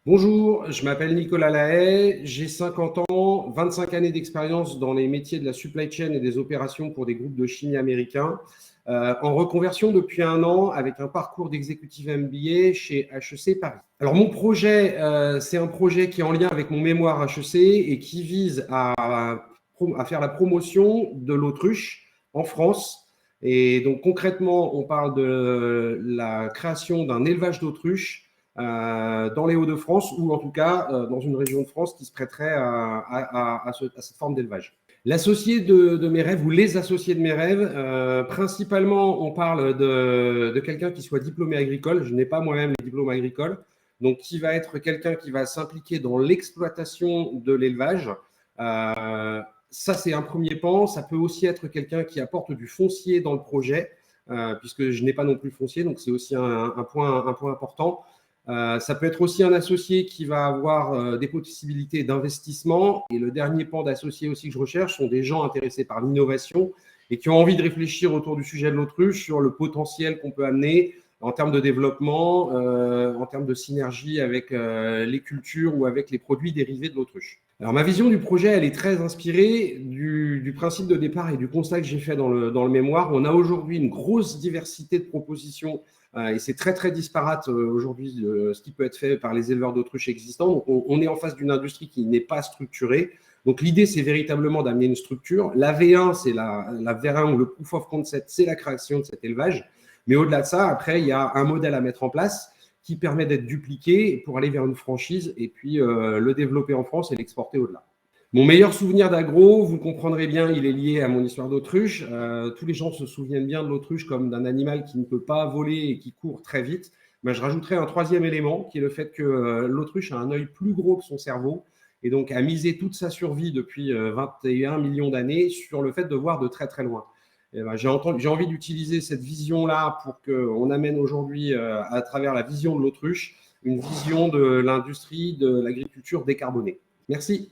Bonjour, je m'appelle Nicolas Lahaye, j'ai 50 ans, 25 années d'expérience dans les métiers de la supply chain et des opérations pour des groupes de chimie américains, en reconversion depuis 1 an avec un parcours d'exécutif MBA chez HEC Paris. Alors mon projet, c'est un projet qui est en lien avec mon mémoire HEC et qui vise à faire la promotion de l'autruche en France. Et donc concrètement, on parle de la création d'un élevage d'autruches dans les Hauts-de-France ou en tout cas dans une région de France qui se prêterait à cette forme d'élevage. L'associé de mes rêves ou les associés de mes rêves, principalement on parle de quelqu'un qui soit diplômé agricole. Je n'ai pas moi-même les diplômes agricoles, donc qui va être quelqu'un qui va s'impliquer dans l'exploitation de l'élevage. Ça, c'est un premier pan. Ça peut aussi être quelqu'un qui apporte du foncier dans le projet, puisque je n'ai pas non plus foncier, donc c'est aussi un point important. Ça peut être aussi un associé qui va avoir des possibilités d'investissement. Et le dernier pan d'associés aussi que je recherche sont des gens intéressés par l'innovation et qui ont envie de réfléchir autour du sujet de l'autruche sur le potentiel qu'on peut amener en termes de développement, en termes de synergie avec les cultures ou avec les produits dérivés de l'autruche. Alors ma vision du projet, elle est très inspirée du principe de départ et du constat que j'ai fait dans le mémoire. On a aujourd'hui une grosse diversité de propositions et c'est très, très disparate aujourd'hui ce qui peut être fait par les éleveurs d'autruches existants. Donc, on est en face d'une industrie qui n'est pas structurée. Donc, l'idée, c'est véritablement d'amener une structure. La V1, c'est la V1 ou le proof of concept, c'est la création de cet élevage. Mais au-delà de ça, après, il y a un modèle à mettre en place qui permet d'être dupliqué pour aller vers une franchise et puis le développer en France et l'exporter au-delà. Mon meilleur souvenir d'agro, vous comprendrez bien, il est lié à mon histoire d'autruche. Tous les gens se souviennent bien de l'autruche comme d'un animal qui ne peut pas voler et qui court très vite. Mais je rajouterai un troisième élément, qui est le fait que l'autruche a un œil plus gros que son cerveau et donc a misé toute sa survie depuis 21 millions d'années sur le fait de voir de très très loin. Ben, j'ai envie d'utiliser cette vision-là pour qu'on amène aujourd'hui, à travers la vision de l'autruche, une vision de l'industrie de l'agriculture décarbonée. Merci.